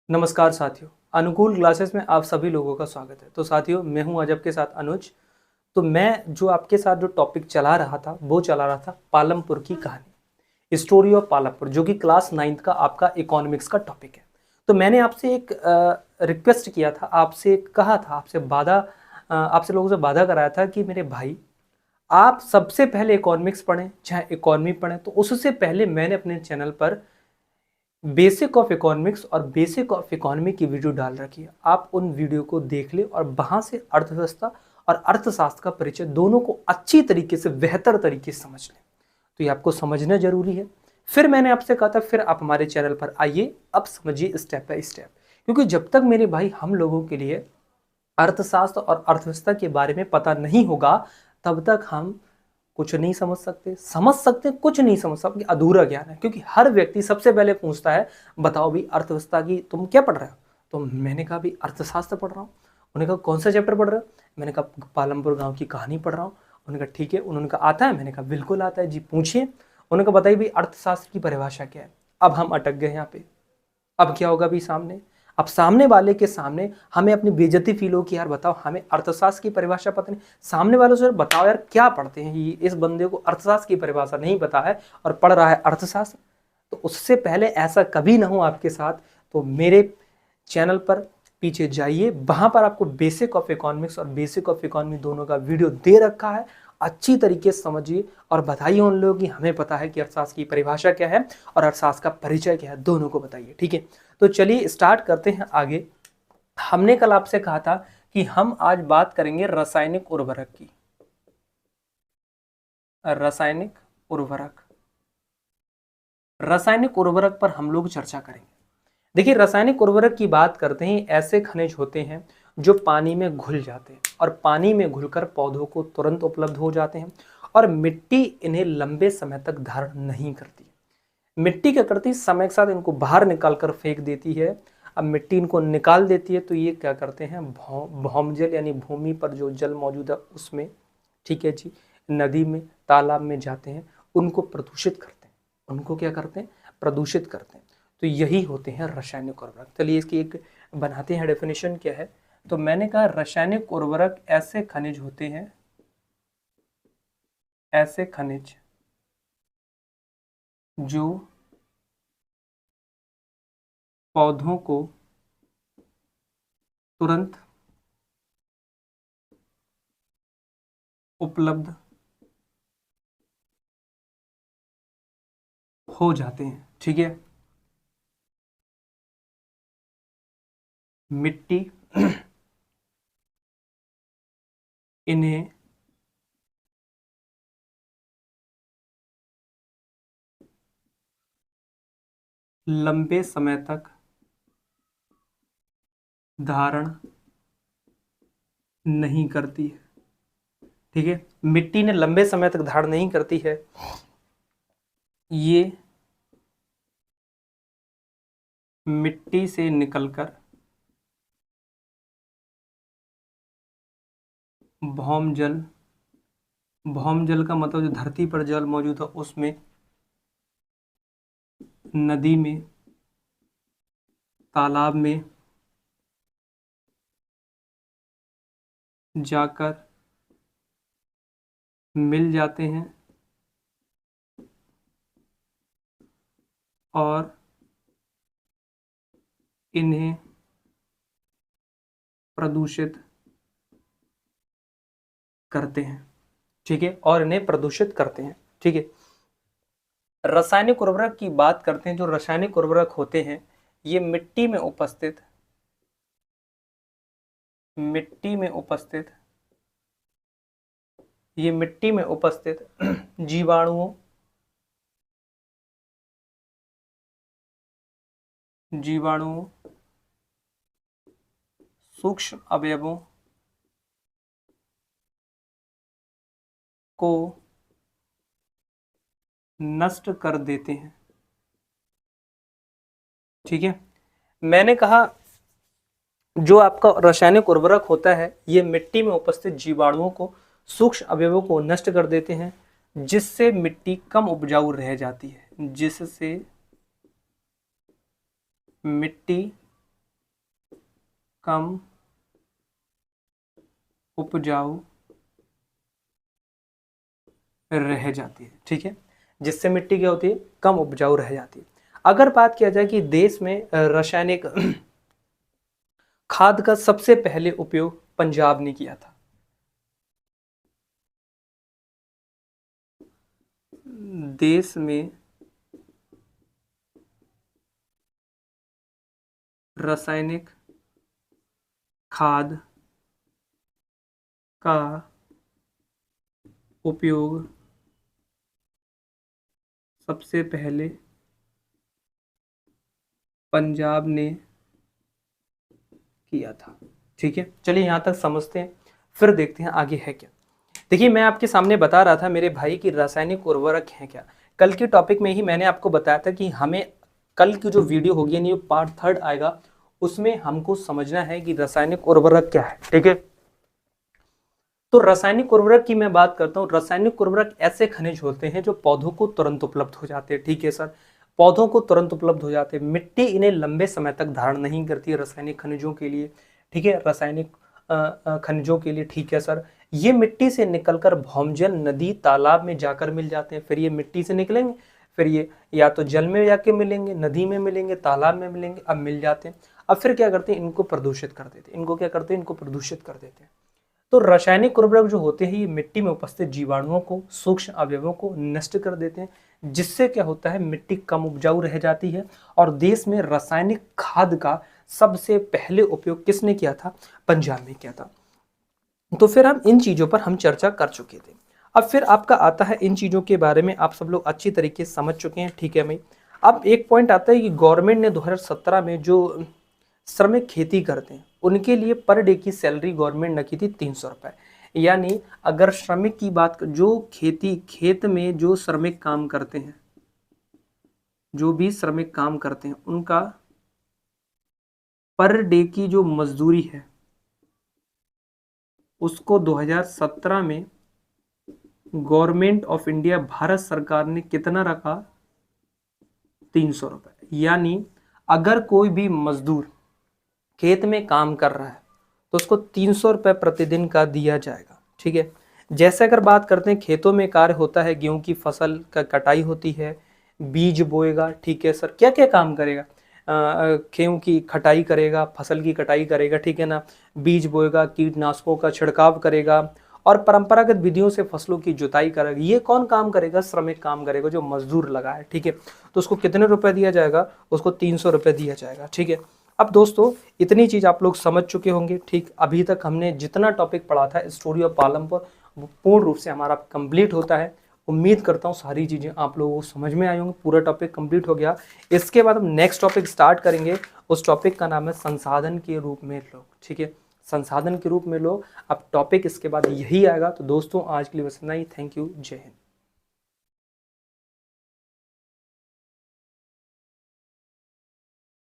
नमस्कार साथियों, अनुकूल क्लासेस में आप सभी लोगों का स्वागत है। तो साथियों, मैं हूं आज आपके साथ अनुज। तो मैं जो आपके साथ जो टॉपिक चला रहा था वो चला रहा था पालमपुर की कहानी, स्टोरी ऑफ पालमपुर, जो कि क्लास 9th का आपका इकोनॉमिक्स का टॉपिक है। तो मैंने आपसे एक रिक्वेस्ट किया था, आपसे कहा था, आपसे लोगों से वादा कराया था कि मेरे भाई आप सबसे पहले इकोनॉमिक्स पढ़ें, चाहे इकोनॉमी पढ़ें। तो उससे पहले मैंने अपने चैनल पर बेसिक ऑफ इकोनॉमिक्स और बेसिक ऑफ इकोनॉमी की वीडियो डाल रखी है। आप उन वीडियो को देख ले और वहां से अर्थव्यवस्था और अर्थशास्त्र का परिचय दोनों को अच्छी तरीके से, बेहतर तरीके से समझ लें। तो ये आपको समझना जरूरी है। फिर मैंने आपसे कहा था फिर आप हमारे चैनल पर आइए, अब समझिए स्टेप बाय स्टेप। क्योंकि जब तक मेरे भाई हम लोगों के लिए अर्थशास्त्र और अर्थव्यवस्था के बारे में पता नहीं होगा, तब तक हम कुछ नहीं समझ सकते कुछ नहीं समझ सकते, अधूरा ज्ञान है। क्योंकि हर व्यक्ति सबसे पहले पूछता है, बताओ भी अर्थव्यवस्था की तुम क्या पढ़ रहे हो? तो मैंने कहा भी अर्थशास्त्र पढ़ रहा हूँ। उन्होंने कहा कौन सा चैप्टर पढ़ रहे हो? मैंने कहा पालमपुर गांव की कहानी पढ़ रहा हूँ। उन्होंने कहा ठीक है। उन्होंने कहा आता है? मैंने कहा बिल्कुल आता है जी, पूछिए। उन्होंने कहा बताइए भी अर्थशास्त्र की परिभाषा क्या है? अब हम अटक गए यहाँ पे। अब क्या होगा भी सामने? अब सामने वाले के सामने हमें अपनी बेइज्जती फील हो कि यार बताओ, हमें अर्थशास्त्र की परिभाषा पता नहीं। सामने वालों से बताओ यार क्या पढ़ते हैं ये, इस बंदे को अर्थशास्त्र की परिभाषा नहीं पता है और पढ़ रहा है अर्थशास्त्र। तो उससे पहले ऐसा कभी ना हो आपके साथ। तो मेरे चैनल पर पीछे जाइए, वहां पर आपको बेसिक ऑफ इकोनॉमिक्स और बेसिक ऑफ इकोनॉमी दोनों का वीडियो दे रखा है। अच्छी तरीके से समझिए और बताइए उन लोगों की हमें पता है कि अर्थशास्त्र की परिभाषा क्या है और अर्थशास्त्र का परिचय क्या है, दोनों को बताइए। ठीक है, तो चलिए स्टार्ट करते हैं आगे। हमने कल आपसे कहा था कि हम आज बात करेंगे रासायनिक उर्वरक की। रासायनिक उर्वरक पर हम लोग चर्चा करेंगे। देखिए, रासायनिक उर्वरक की बात करते हैं, ऐसे खनिज होते हैं जो पानी में घुल जाते हैं और पानी में घुलकर पौधों को तुरंत उपलब्ध हो जाते हैं और मिट्टी इन्हें लंबे समय तक धारण नहीं करती। मिट्टी क्या करती है, समय के साथ इनको बाहर निकाल कर फेंक देती है। अब मिट्टी इनको निकाल देती है तो ये क्या करते हैं, भौमजल यानी भूमि पर जो जल मौजूद है उसमें, ठीक है जी, नदी में, तालाब में जाते हैं, उनको प्रदूषित करते हैं। उनको क्या करते हैं, प्रदूषित करते हैं। तो यही होते हैं रासायनिक उर्वरक। चलिए इसकी एक बनाते हैं डेफिनेशन क्या है। तो मैंने कहा रासायनिक उर्वरक ऐसे खनिज होते हैं, ऐसे खनिज जो पौधों को तुरंत उपलब्ध हो जाते हैं। ठीक है, मिट्टी इन्हें लंबे समय तक धारण नहीं करती है। ठीक है, मिट्टी ने लंबे समय तक धारण नहीं करती है। ये मिट्टी से निकलकर भौम जल, भौम जल का मतलब जो धरती पर जल मौजूद है उसमें, नदी में, तालाब में जाकर मिल जाते हैं और इन्हें प्रदूषित करते हैं। ठीक है, और इन्हें प्रदूषित करते हैं। ठीक है, रासायनिक उर्वरक की बात करते हैं। जो रासायनिक उर्वरक होते हैं ये मिट्टी में उपस्थित ये मिट्टी में उपस्थित जीवाणुओं सूक्ष्म अवयवों को नष्ट कर देते हैं। ठीक है, मैंने कहा जो आपका रासायनिक उर्वरक होता है ये मिट्टी में उपस्थित जीवाणुओं को, सूक्ष्म अवयवों को नष्ट कर देते हैं, जिससे मिट्टी कम उपजाऊ रह जाती है। कम उपजाऊ रह जाती है। ठीक है, जिससे मिट्टी क्या होती है, कम उपजाऊ रह जाती है। अगर बात किया जाए कि देश में रासायनिक खाद का सबसे पहले उपयोग पंजाब ने किया था। देश में रासायनिक खाद का उपयोग सबसे पहले पंजाब ने किया था। ठीक है, चलिए यहां तक समझते हैं, फिर देखते हैं आगे है क्या। देखिए, मैं आपके सामने बता रहा था मेरे भाई की रासायनिक उर्वरक है क्या। कल के टॉपिक में ही मैंने आपको बताया था कि हमें कल की जो वीडियो होगी यानी पार्ट 3 आएगा, उसमें हमको समझना है कि रासायनिक उर्वरक क्या है। ठीक है, तो रासायनिक उर्वरक की मैं बात करता हूँ। रासायनिक उर्वरक ऐसे खनिज होते हैं जो पौधों को तुरंत उपलब्ध हो जाते हैं। ठीक है सर, पौधों को तुरंत उपलब्ध हो जाते हैं। मिट्टी इन्हें लंबे समय तक धारण नहीं करती है रासायनिक खनिजों के लिए। ठीक है, रासायनिक खनिजों के लिए। ठीक है सर, ये मिट्टी से निकलकर भौमजल, नदी, तालाब में जाकर मिल जाते हैं। फिर ये मिट्टी से निकलेंगे, फिर ये या तो जल में जाके मिलेंगे, नदी में मिलेंगे, तालाब में मिलेंगे, अब मिल जाते हैं। अब फिर क्या करते हैं, इनको प्रदूषित कर देते हैं। इनको क्या करते हैं, इनको प्रदूषित कर देते हैं। तो रासायनिक उर्वरक जो होते हैं ये मिट्टी में उपस्थित जीवाणुओं को, सूक्ष्म अवयवों को नष्ट कर देते हैं, जिससे क्या होता है, मिट्टी कम उपजाऊ रह जाती है। और देश में रासायनिक खाद का सबसे पहले उपयोग किसने किया था, पंजाब में किया था। तो फिर हम इन चीजों पर हम चर्चा कर चुके थे। अब फिर आपका आता है, इन चीजों के बारे में आप सब लोग अच्छी तरीके से समझ चुके हैं। ठीक है भाई, अब एक पॉइंट आता है कि गवर्नमेंट ने 2017 में जो श्रमिक खेती करते हैं उनके लिए पर डे की सैलरी गवर्नमेंट ने की थी 300 रुपए। यानी अगर श्रमिक की बात, जो खेत में जो श्रमिक काम करते हैं, जो भी श्रमिक काम करते हैं, उनका पर डे की जो मजदूरी है उसको 2017 में गवर्नमेंट ऑफ इंडिया, भारत सरकार ने कितना रखा, 300 रुपए। यानी अगर कोई भी मजदूर खेत में काम कर रहा है तो उसको 300 रुपये प्रतिदिन का दिया जाएगा। ठीक है, जैसे अगर बात करते हैं, खेतों में कार्य होता है, गेहूं की फसल का कटाई होती है, बीज बोएगा। ठीक है सर, क्या क्या काम करेगा, गेहूं की कटाई करेगा, फसल की कटाई करेगा। ठीक है ना, बीज बोएगा, कीटनाशकों का छिड़काव करेगा और परंपरागत विधियों से फसलों की जुताई करेगा। ये कौन काम करेगा, श्रमिक काम करेगा, जो मजदूर लगा है। ठीक है, तो उसको कितने रुपए दिया जाएगा, उसको 300 रुपये दिया जाएगा। ठीक है, अब दोस्तों इतनी चीज आप लोग समझ चुके होंगे। ठीक, अभी तक हमने जितना टॉपिक पढ़ा था स्टोरी ऑफ पालमपुर, वो पूर्ण रूप से हमारा कंप्लीट होता है। उम्मीद करता हूँ सारी चीजें आप लोगों को समझ में आई होंगी, पूरा टॉपिक कंप्लीट हो गया। इसके बाद हम नेक्स्ट टॉपिक स्टार्ट करेंगे। उस टॉपिक का नाम है संसाधन के रूप में लोग। ठीक है, संसाधन के रूप में लोग, अब टॉपिक इसके बाद यही आएगा। तो दोस्तों आज के लिए बस इतना ही। थैंक यू, जय हिंद।